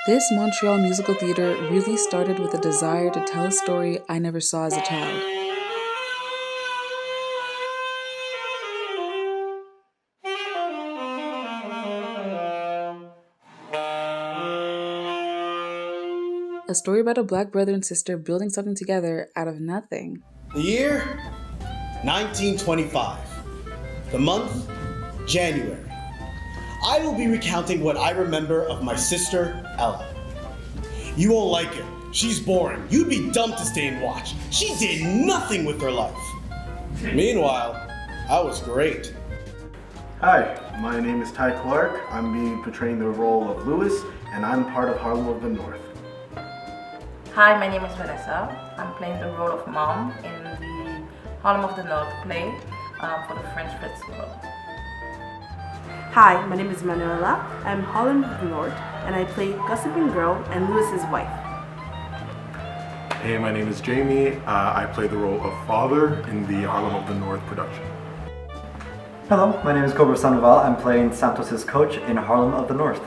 This Montreal musical theater really started with a desire to tell a story I never saw as a child. A story about a black brother and sister building something together out of nothing. The year 1925. The month January. I will be recounting what I remember of my sister Ella. You won't like it. She's boring. You'd be dumb to stay and watch. She did nothing with her life. Meanwhile, I was great. Hi, my name is Ty Clark. I'm portraying the role of Lewis, and I'm part of Harlem of the North. Hi, my name is Vanessa. I'm playing the role of Mom in the Harlem of the North play for the Fringe Festival. Hi, my name is Manuela. I'm Harlem of the North, and I play Gossiping Girl and Lewis's wife. Hey, my name is Jamie. I play the role of Father in the Harlem of the North production. Hello, my name is Cobra Sandoval. I'm playing Santos' coach in Harlem of the North.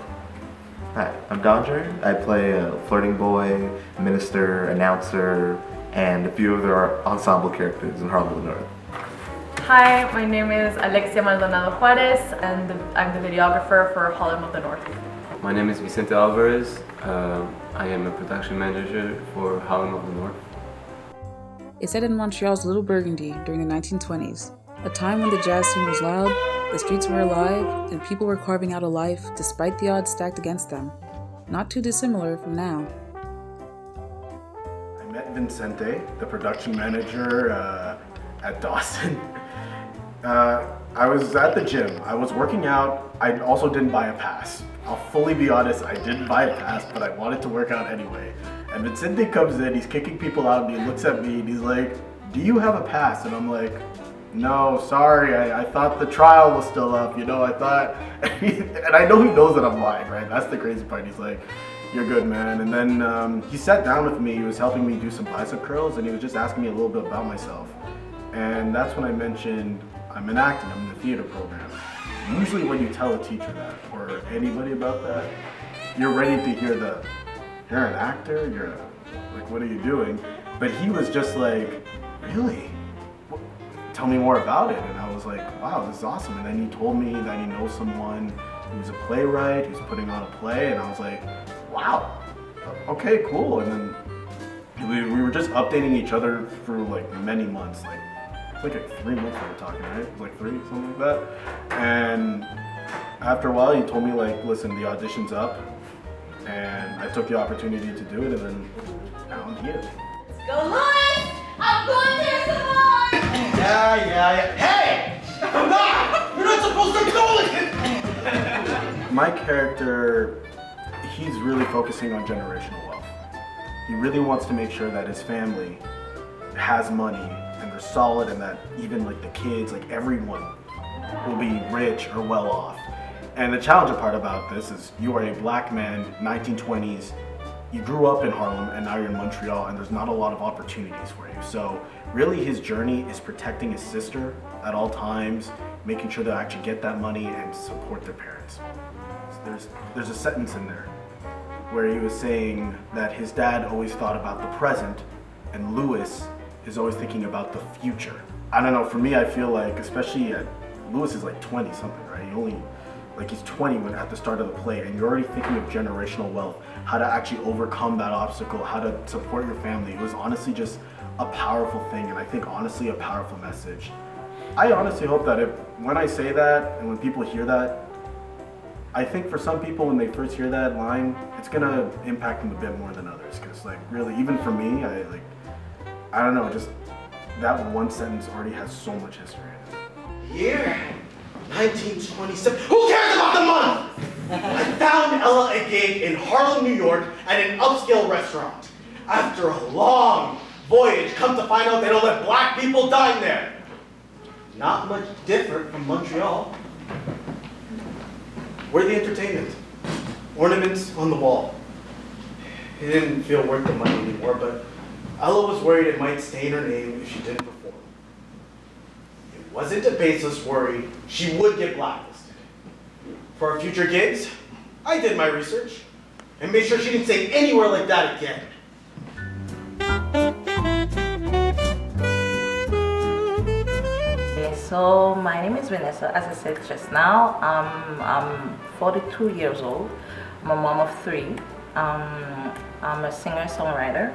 Hi, I'm Dodger. I play a flirting boy, minister, announcer, and a few of their ensemble characters in Harlem of the North. Hi, my name is Alexia Maldonado Juarez, and I'm the videographer for Harlem of the North. My name is Vicente Alvarez. I am a production manager for Harlem of the North. It's set in Montreal's Little Burgundy during the 1920s, a time when the jazz scene was loud, the streets were alive, and people were carving out a life despite the odds stacked against them. Not too dissimilar from now. I met Vicente, the production manager at Dawson. I was at the gym. I was working out. I also didn't buy a pass. I'll fully be honest, I didn't buy a pass, but I wanted to work out anyway. And Vicente comes in, he's kicking people out, and he looks at me and he's like, "Do you have a pass?" And I'm like, "No, sorry, I thought the trial was still up, I thought," and I know he knows that I'm lying, right? That's the crazy part. He's like, "You're good, man." And then he sat down with me, he was helping me do some bicep curls, and he was just asking me a little bit about myself. And that's when I mentioned, I'm in acting, I'm in the theater program. Usually when you tell a teacher that, or anybody about that, you're ready to hear you're an actor, like, what are you doing? But he was just like, "Really? Tell me more about it." And I was like, "Wow, this is awesome." And then he told me that he knows someone who's a playwright, who's putting on a play, and I was like, "Wow, okay, cool." And then we were just updating each other for like many months, it's like 3 months we were talking, right? It was like 3, something like that. And after a while, he told me like, "Listen, the audition's up," and I took the opportunity to do it, and then now I'm here. Let's go, Louis! I'm going to survive! Yeah. Hey! I'm not! You're not supposed to go with it! My character, he's really focusing on generational wealth. He really wants to make sure that his family has money and they're solid, and that even like the kids, like everyone will be rich or well off. And the challenging part about this is you are a black man, 1920s, you grew up in Harlem and now you're in Montreal, and there's not a lot of opportunities for you. So really his journey is protecting his sister at all times, making sure they actually get that money and support their parents. So there's a sentence in there where he was saying that his dad always thought about the present and Lewis is always thinking about the future. I don't know, for me I feel like, especially Lewis is like 20 something, right? He's 20 when at the start of the play, and you're already thinking of generational wealth, how to actually overcome that obstacle, how to support your family. It was honestly just a powerful thing, and I think honestly a powerful message. I honestly hope that when I say that and when people hear that, I think for some people when they first hear that line, it's gonna impact them a bit more than others. Because like really, even for me, I don't know, just that one sentence already has so much history in it. Year 1927. Who cares about the month? I found Ella a gig in Harlem, New York at an upscale restaurant. After a long voyage, come to find out they don't let black people dine there. Not much different from Montreal. Where's the entertainment? Ornaments on the wall. It didn't feel worth the money anymore, but Ella was worried it might stain her name if she didn't perform. It wasn't a baseless worry. She would get blacklisted. For our future gigs, I did my research and made sure she didn't say anywhere like that again. So my name is Vanessa. As I said just now, I'm 42 years old. I'm a mom of 3. I'm a singer-songwriter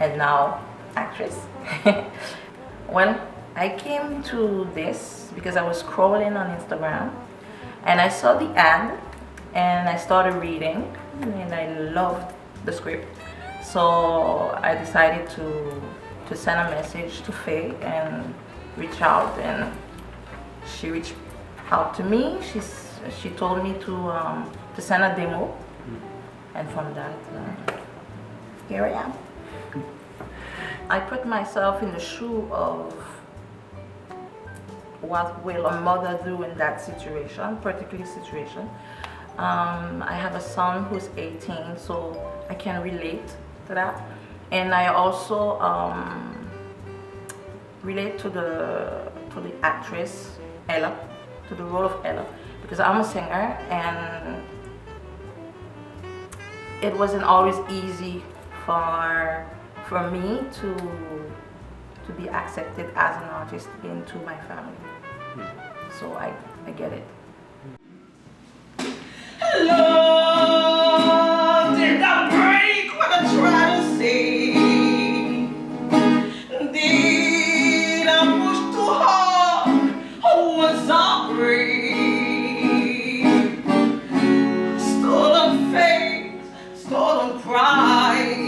and now actress. Well, I came to this because I was scrolling on Instagram and I saw the ad and I started reading and I loved the script. So I decided to send a message to Faye and reach out, and she reached out to me. She told me to send a demo, and from that, here I am. I put myself in the shoe of what will a mother do in that situation, particular situation. I have a son who's 18, so I can relate to that, and I also relate to the actress Ella, to the role of Ella, because I'm a singer and it wasn't always easy for me to be accepted as an artist into my family. So I get it. Hello, did I break what I try to say? Did I push too hard, or was I brave? Stolen faith, stolen pride.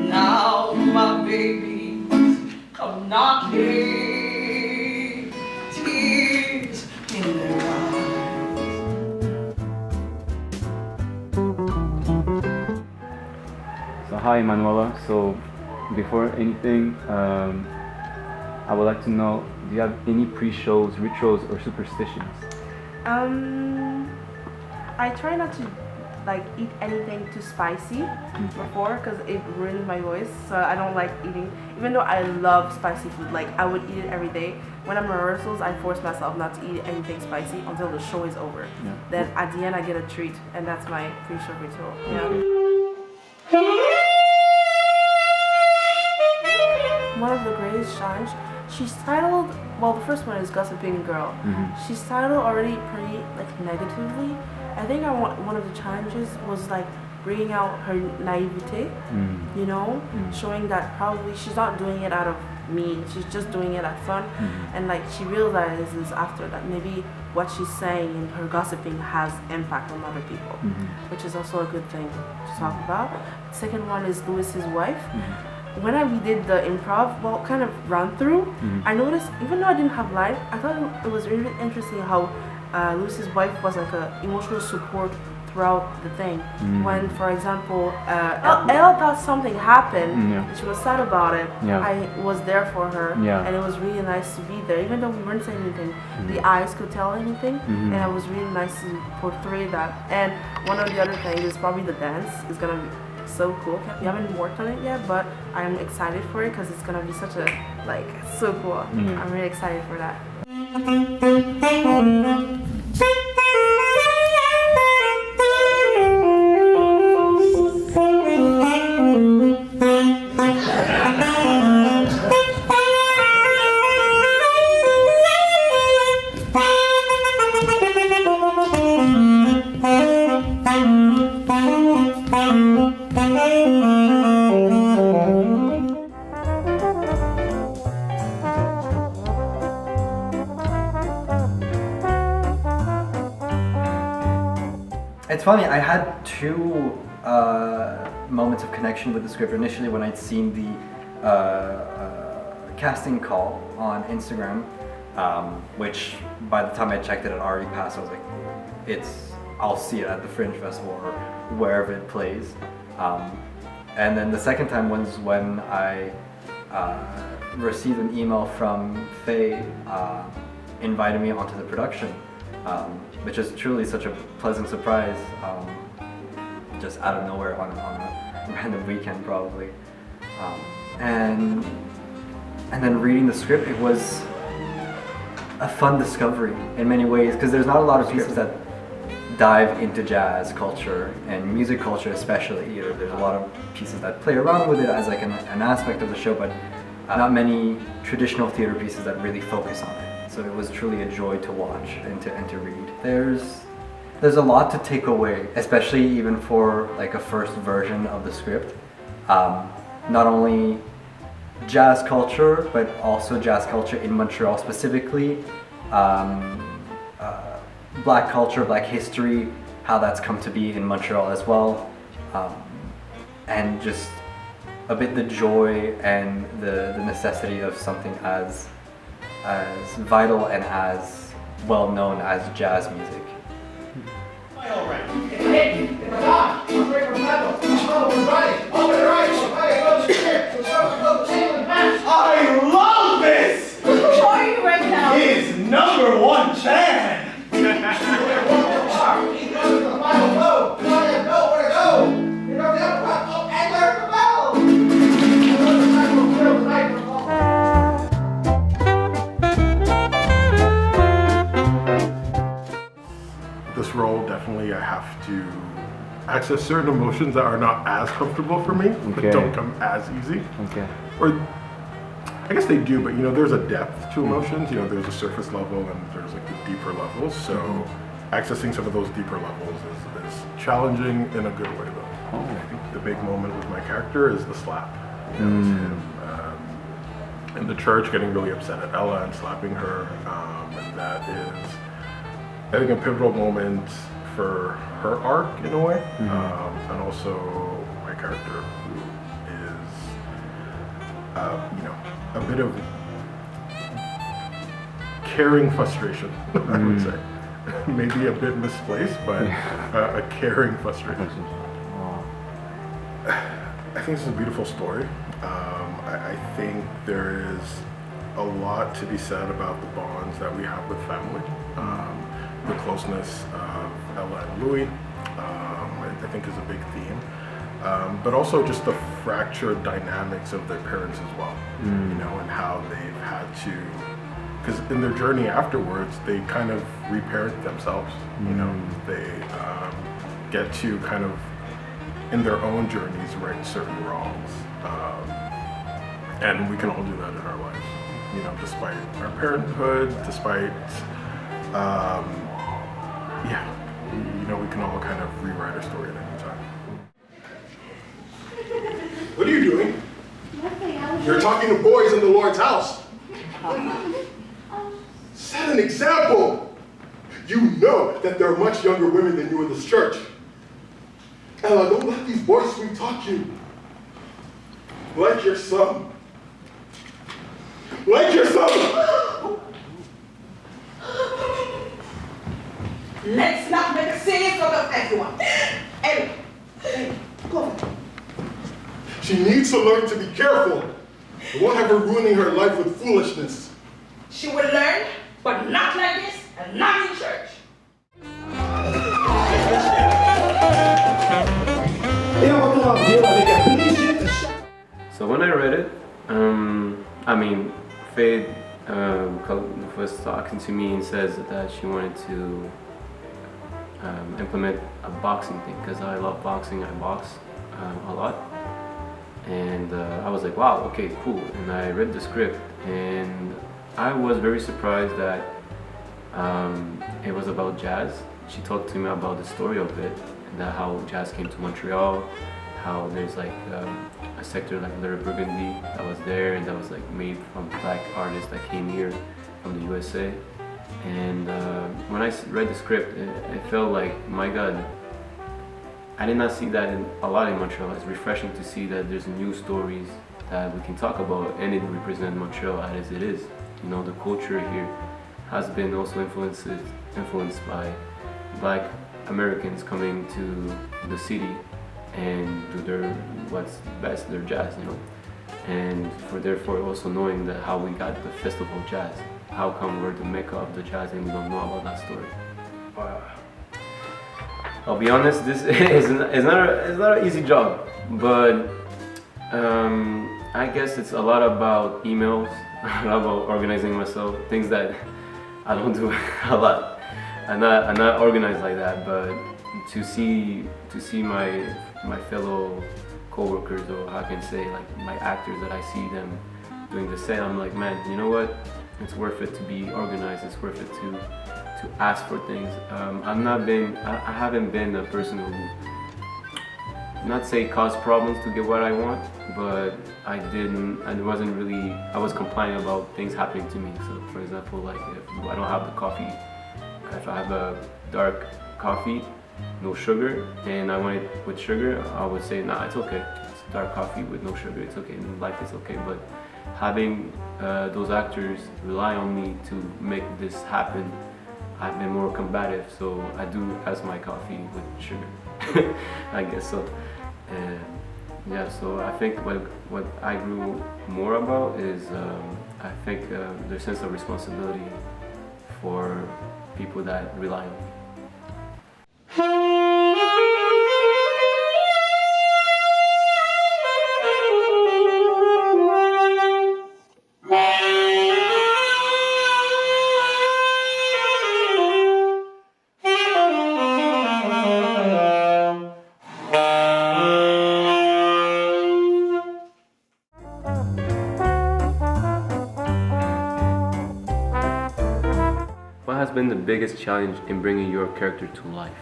Now my babies come knocking, tears in their So hi Manuela, so before anything, I would like to know, do you have any pre-shows, rituals, or superstitions? I try not to eat anything too spicy before, because it ruins my voice, so I don't like eating, even though I love spicy food. I would eat it every day. When I'm in rehearsals, I force myself not to eat anything spicy until the show is over. Yeah. Then at the end I get a treat, and that's my pre-show ritual. One of the greatest challenges, she's titled, well, the first one is Gossiping Girl. She's titled already pretty negatively. I think one of the challenges was bringing out her naivete, you know, showing that probably she's not doing it out of mean, she's just doing it at fun, and she realizes after that maybe what she's saying in her gossiping has impact on other people, which is also a good thing to talk about. The second one is Lewis's wife. When we did the improv, kind of run through, I noticed, even though I didn't have live, I thought it was really interesting how Lewis's wife was an emotional support throughout the thing. When, for example, Elle thought something happened, and she was sad about it, I was there for her, and it was really nice to be there. Even though we weren't saying anything, the eyes could tell anything, and it was really nice to portray that. And one of the other things is probably the dance is gonna be so cool. We haven't worked on it yet, but I'm excited for it because it's gonna be such a so cool. I'm really excited for that. It's funny, I had 2 moments of connection with the script. Initially when I'd seen the casting call on Instagram, which by the time I checked it had already passed. I was like, I'll see it at the Fringe Festival or wherever it plays. And then the second time was when I received an email from Faye inviting me onto the production. Which is truly such a pleasant surprise, just out of nowhere on a random weekend probably. And then reading the script, it was a fun discovery in many ways, because there's not a lot of pieces that dive into jazz culture and music culture especially. There's a lot of pieces that play around with it as like an aspect of the show, but not many traditional theater pieces that really focus on it. So it was truly a joy to watch and to read. There's a lot to take away, especially even for like a first version of the script. Not only jazz culture, but also jazz culture in Montreal specifically. Black culture, Black history, how that's come to be in Montreal as well. And just a bit the joy and the necessity of something as vital and as well known as jazz music. I love this! Who are you right now? His #1 fan! This role, definitely I have to access certain emotions that are not as comfortable for me, but don't come as easy. Okay. Or I guess they do, but there's a depth to emotions. There's a surface level and there's like the deeper levels. So accessing some of those deeper levels is challenging in a good way though. I think the big moment with my character is the slap. It was him in the church getting really upset at Ella and slapping her. And that is, I think, a pivotal moment for her arc in a way. And also my character, who is, a bit of caring frustration, I would say. Maybe a bit misplaced, but a caring frustration. I think this is a beautiful story. I think there is a lot to be said about the bonds that we have with family. The closeness of Ella and Louis, I think is a big theme. But also just the fractured dynamics of their parents as well, and how they've had to, because in their journey afterwards, they kind of reparent themselves, they get to kind of, in their own journeys, right certain wrongs. And we can all do that in our lives, despite our parenthood, despite, we can all kind of rewrite our story at any time. What are you doing? Nothing. You're talking to boys in the Lord's house. Set an example. You know that there are much younger women than you in this church. Ella, don't let these boys sweet talk you. Like your son. Like your son! Let's not make a scene in front of everyone. Hey, go on. She needs to learn to be careful. I won't have her ruining her life with foolishness. She will learn, but not like this and not in church. So when I read it, Faye was talking to me and says that she wanted to implement a boxing thing because I love boxing. I box a lot, and I was like, wow, okay, cool. And I read the script, and I was very surprised that it was about jazz. She talked to me about the story of it, and that how jazz came to Montreal, how there's like a sector like Burgundy that was there and that was like made from black artists that came here from the USA. And when I read the script, it felt like, my God, I did not see that a lot in Montreal. It's refreshing to see that there's new stories that we can talk about, and it represents Montreal as it is. The culture here has been also influenced by Black Americans coming to the city and do what's best, their jazz, and therefore also knowing that how we got the festival of jazz. How come we're the mecca of the jazz and we don't know about that story? I'll be honest, this is not an easy job, but I guess it's a lot about emails, a lot about organizing myself, things that I don't do a lot. I'm not organized like that, but to see my fellow co-workers, or how can I say, like my actors, that I see them doing the same, I'm like, man, you know what? It's worth it to be organized. It's worth it to ask for things. I haven't been a person who, not say cause problems to get what I want, but I was complaining about things happening to me. So for example, like if I don't have the coffee, if I have a dark coffee, no sugar, and I want it with sugar, I would say, nah, it's okay. It's dark coffee with no sugar, it's okay, life is okay. But having those actors rely on me to make this happen, I've been more combative, so I do ask my coffee with sugar. I guess so. And yeah, so I think what I grew more about is I think their sense of responsibility for people that rely on me. What has been the biggest challenge in bringing your character to life?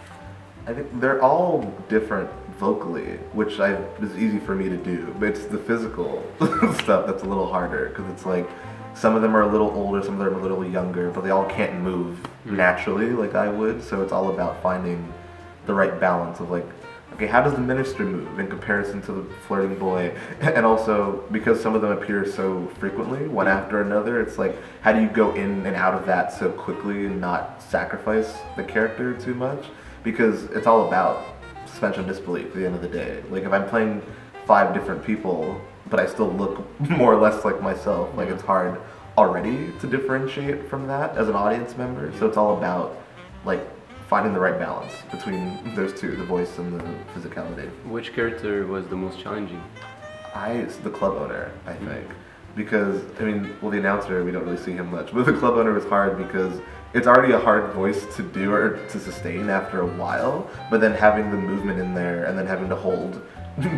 I think they're all different vocally, which is easy for me to do, but it's the physical stuff that's a little harder, because it's like some of them are a little older, some of them are a little younger, but they all can't move naturally like I would, so it's all about finding the right balance of like, okay, how does the minister move in comparison to the flirting boy? And also, because some of them appear so frequently, one after another, it's like, how do you go in and out of that so quickly and not sacrifice the character too much? Because it's all about suspension of disbelief at the end of the day. Like, if I'm playing 5 different people, but I still look more or less like myself, like it's hard already to differentiate from that as an audience member. So it's all about, like, finding the right balance between those two, the voice and the physicality. Which character was the most challenging? It's the club owner, I think. Because, I mean, well, the announcer, we don't really see him much, but the club owner was hard because it's already a hard voice to do or to sustain after a while, but then having the movement in there and then having to hold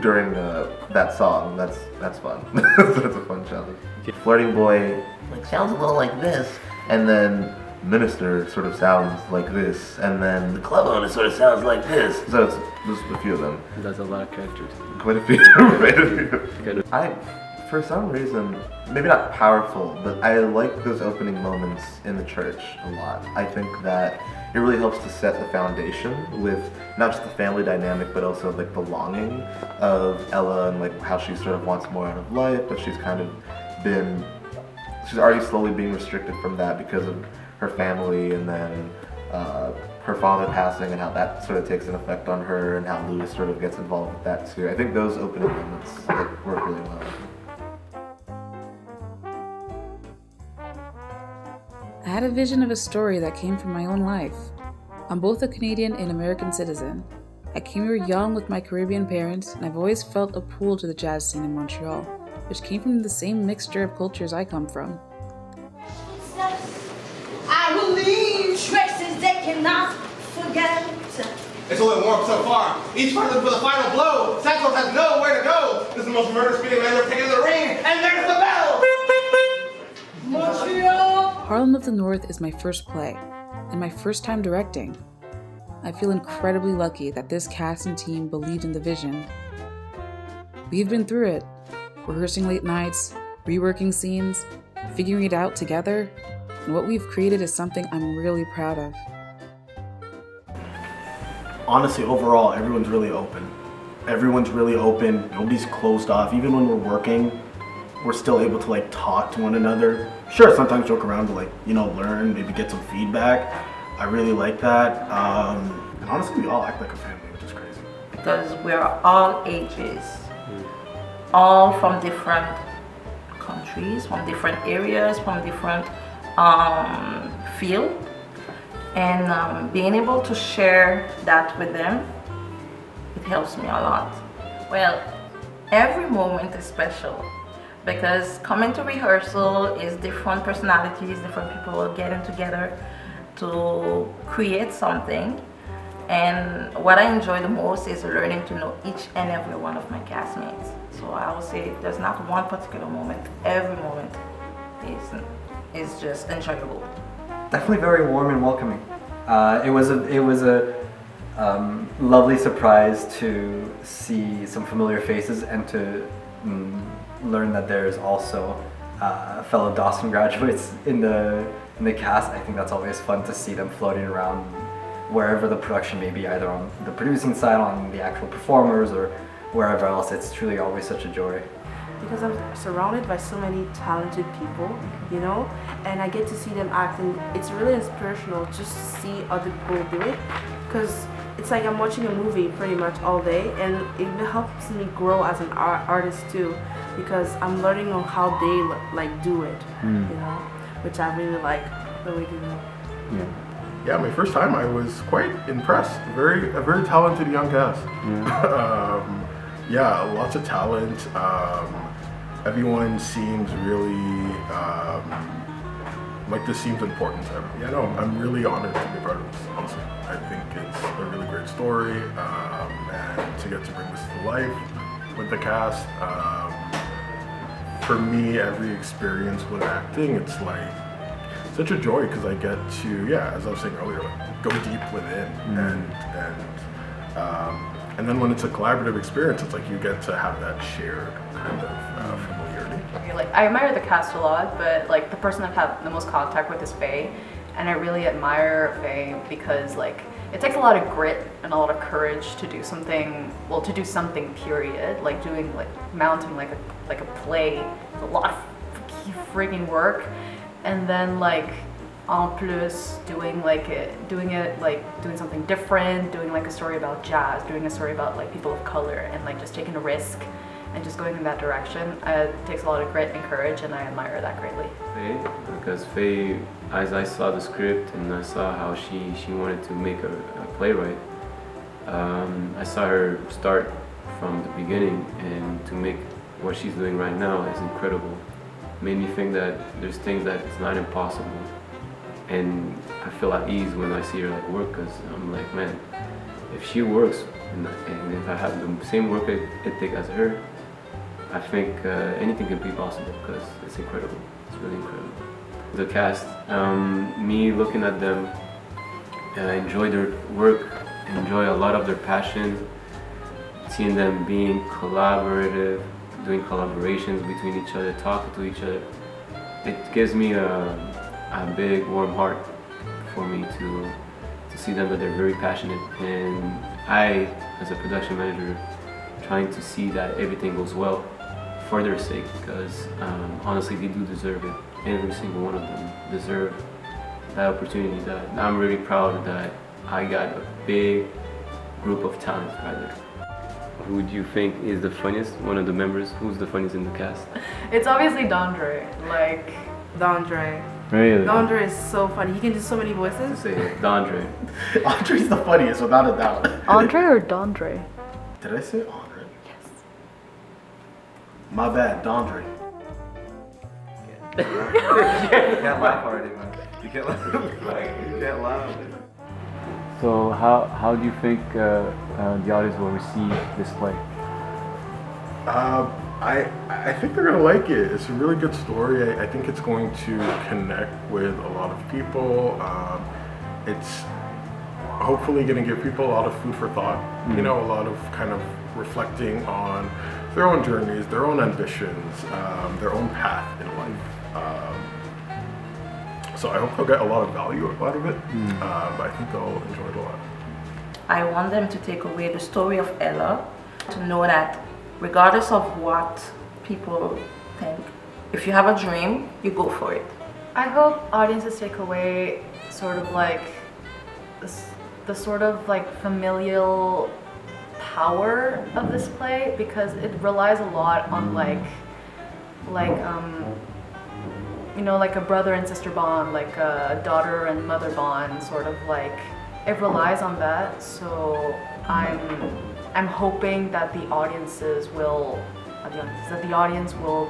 during that song, that's fun. That's a fun challenge. Flirting boy like sounds a little like this, and then minister sort of sounds like this, and then the club owner sort of sounds like this. So it's just a few of them. That's a lot of characters. Quite a few. For some reason, maybe not powerful, but I like those opening moments in the church a lot. I think that it really helps to set the foundation with not just the family dynamic, but also like the longing of Ella and like how she sort of wants more out of life, but she's already slowly being restricted from that because of her family, and then her father passing and how that sort of takes an effect on her, and how Louis sort of gets involved with that too. I think those opening moments work really well. I had a vision of a story that came from my own life. I'm both a Canadian and American citizen. I came here young with my Caribbean parents, and I've always felt a pull to the jazz scene in Montreal, which came from the same mixture of cultures I come from. I will leave traces they cannot forget. It's only warm so far. Each part for the final blow. Santos has nowhere to go. This is the most murderous beating man ever taken in the ring. And there's the bell! Montreal! Harlem of the North is my first play, and my first time directing. I feel incredibly lucky that this cast and team believed in the vision. We've been through it, rehearsing late nights, reworking scenes, figuring it out together, and what we've created is something I'm really proud of. Honestly, overall, everyone's really open. Everyone's really open, nobody's closed off. Even when we're working, we're still able to like talk to one another. Sure, sometimes joke around to like, learn, maybe get some feedback. I really like that. And honestly, we all act like a family, which is crazy. Because we're all ages, all from different countries, from different areas, from different field, and being able to share that with them, it helps me a lot. Well, every moment is special because coming to rehearsal is different personalities, different people getting together, to create something. And what I enjoy the most is learning to know each and every one of my castmates. So I would say there's not one particular moment. Every moment is just enjoyable. Definitely very warm and welcoming. It was a lovely surprise to see some familiar faces and to learn that there's also fellow Dawson graduates in the cast. I think that's always fun to see them floating around wherever the production may be, either on the producing side, on the actual performers, or wherever else. It's truly always such a joy. Because I'm surrounded by so many talented people, you know, and I get to see them act, and it's really inspirational just to see other people do it, because it's like I'm watching a movie pretty much all day, and it helps me grow as an artist too, because I'm learning on how they like do it, you know, which I really like the way they do it. Yeah, my first time I was quite impressed. A very talented young cast. Yeah, lots of talent. Everyone seems really like this seems important to everyone. Yeah, no, I'm really honored to be part of this. Honestly, I think it's a really great story, and to get to bring this to life with the cast. For me, every experience with acting, it's like such a joy because I get to, yeah, as I was saying earlier, like, go deep within, and then when it's a collaborative experience, it's like you get to have that shared kind of familiarity. Like, I admire the cast a lot, but like the person I've had the most contact with is Faye, and I really admire Faye because like it takes a lot of grit and a lot of courage to do something. Well, to do something, period. Like mounting like a play, it's a lot of freaking work. And then like en plus doing something different, doing like a story about jazz, doing a story about like people of color, and like just taking a risk and just going in that direction. It takes a lot of grit and courage, and I admire that greatly. Faye, because Faye, as I saw the script and I saw how she wanted to make a playwright, I saw her start from the beginning, and to make what she's doing right now is incredible. Made me think that there's things that it's not impossible, and I feel at ease when I see her like work, because I'm like, man, if she works and if I have the same work ethic as her, I think anything can be possible, because it's incredible. It's really incredible. The cast, me looking at them, enjoy their work, enjoy a lot of their passion, seeing them being collaborative, doing collaborations between each other, talking to each other. It gives me a big warm heart for me to see them, that they're very passionate, and I, as a production manager, trying to see that everything goes well for their sake, because honestly they do deserve it. Every single one of them deserve that opportunity. That I'm really proud that I got a big group of talent right there. Who do you think is the funniest? One of the members? Who's the funniest in the cast? It's obviously Dondre. Like Dondre. Really? Dondre is so funny. He can do so many voices. Say it. Dondre. Andre's the funniest, without a doubt. Andre or Dondre? Did I say Andre? Yes. My bad, Dondre. You can't laugh already, man. You can't laugh. You can't laugh. So how do you think the audience will receive this play? I think they're gonna like it. It's a really good story. I think it's going to connect with a lot of people. It's hopefully gonna give people a lot of food for thought. You know, a lot of kind of reflecting on their own journeys, their own ambitions, their own path in life. So I hope they'll get a lot of value out of it, but I think they'll enjoy it a lot. I want them to take away the story of Ella, to know that regardless of what people think, if you have a dream, you go for it. I hope audiences take away sort of like the sort of like familial power of this play, because it relies a lot on you know, like a brother and sister bond, like a daughter and mother bond, sort of like, it relies on that. So I'm hoping that the audience will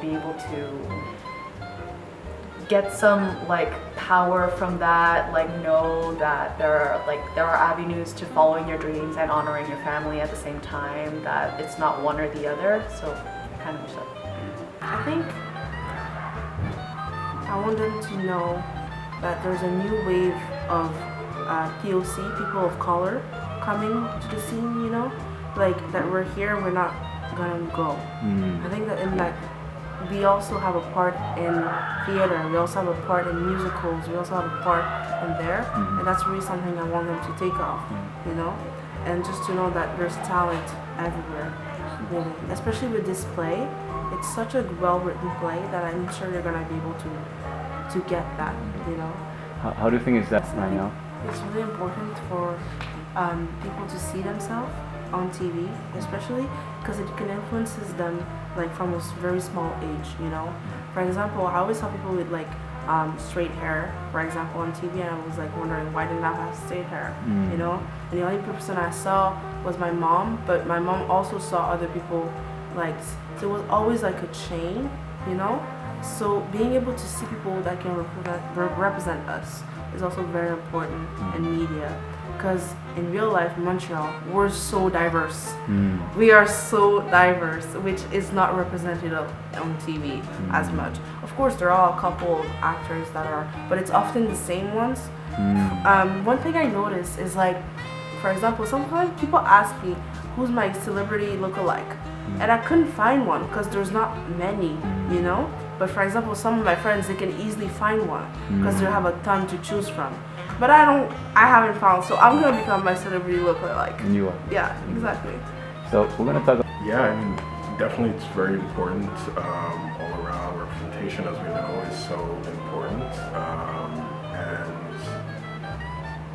be able to get some like power from that, like know that there are avenues to following your dreams and honoring your family at the same time, that it's not one or the other. So I kind of wish that. I think I want them to know that there's a new wave of POC, people of color, coming to the scene, you know? Like, that we're here, we're not gonna go. I think that in that, we also have a part in theater, we also have a part in musicals, we also have a part in there, and that's really something I want them to take off, you know? And just to know that there's talent everywhere, really. Especially with this play, it's such a well-written play that I'm sure you're gonna be able to get that, you know? How do you think is that right now? It's really important for people to see themselves on TV, especially because it can influences them like from a very small age, you know? For example, I always saw people with like straight hair, for example, on TV, and I was like wondering why didn't I have straight hair, you know? And the only person I saw was my mom, but my mom also saw other people like, so it was always like a chain, you know? So being able to see people that can represent us is also very important in media, because in real life in Montreal, we're so diverse. We are so diverse, which is not represented on TV as much. Of course, there are a couple of actors that are, but it's often the same ones. One thing I noticed is like, for example, sometimes people ask me, who's my celebrity look-alike? And I couldn't find one because there's not many, you know? But for example, some of my friends, they can easily find one because they have a ton to choose from. But I haven't found, so I'm gonna become my celebrity look-alike. You are. Yeah, exactly. So we're gonna talk. Yeah, I mean, definitely it's very important. All around representation, as we know, is so important. And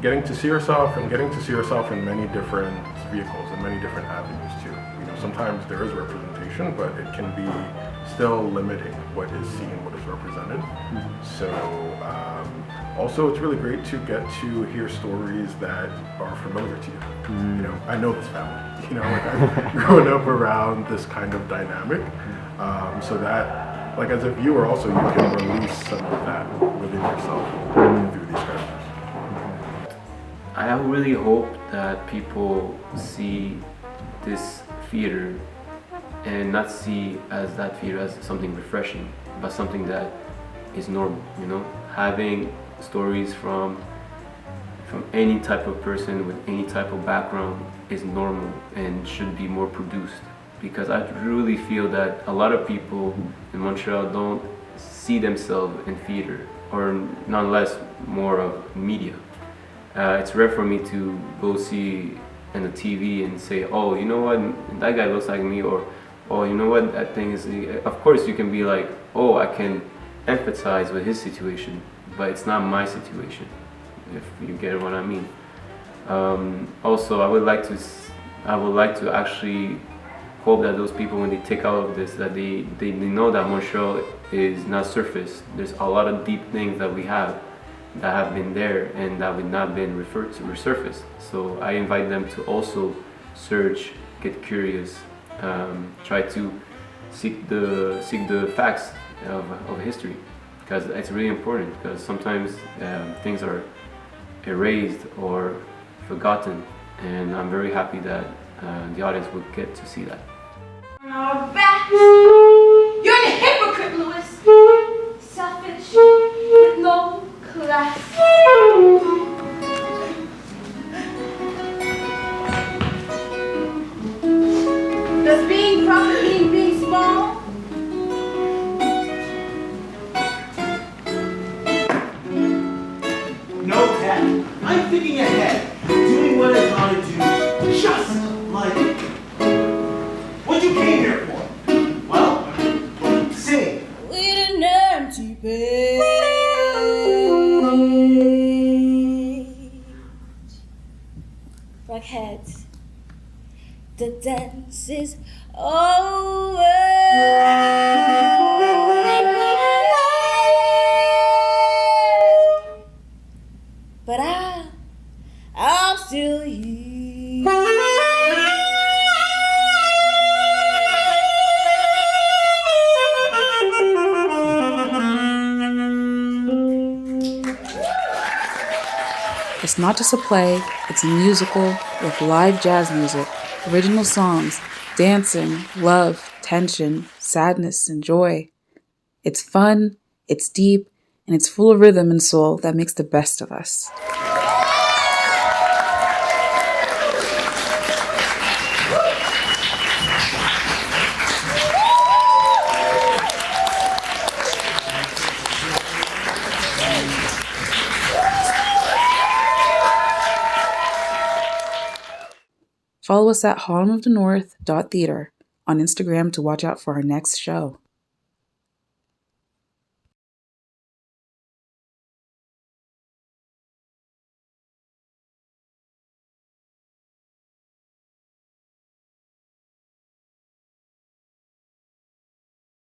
getting to see yourself in many different vehicles and many different avenues too. You know, sometimes there is representation, but it can be still limiting what is seen, what is represented. So also it's really great to get to hear stories that are familiar to you. You know, I know this family, you know, like I've grown up around this kind of dynamic, so that like as a viewer also you can release some of that within yourself through these characters. I really hope that people see this theater and not see as that theater as something refreshing, but something that is normal, you know? Having stories from any type of person with any type of background is normal and should be more produced, because I really feel that a lot of people in Montreal don't see themselves in theater, or nonetheless more of media. It's rare for me to go see on the TV and say, oh, you know what, that guy looks like me, or oh, you know what, that thing is, of course you can be like, oh, I can empathize with his situation, but it's not my situation, if you get what I mean. Also, I would like to actually hope that those people, when they take out of this, that they know that Montreal is not surface. There's a lot of deep things that we have that have been there and that have not been resurfaced. So I invite them to also search, get curious, try to seek the facts of history, because it's really important, because sometimes things are erased or forgotten, and I'm very happy that the audience will get to see that. Back. You're a hypocrite, Louis. Selfish, with no class. Does being proper mean being small? No, Dad. I'm thinking ahead, doing what I gotta do, just like what you came here for. Well, sing. With an empty page, like heads, the dance is over. But I'm still here. It's not just a play, it's a musical with live jazz music, original songs, dancing, love, tension, sadness, and joy. It's fun, it's deep, and it's full of rhythm and soul that makes the best of us. Follow us at harlemofthenorth.theater on Instagram to watch out for our next show.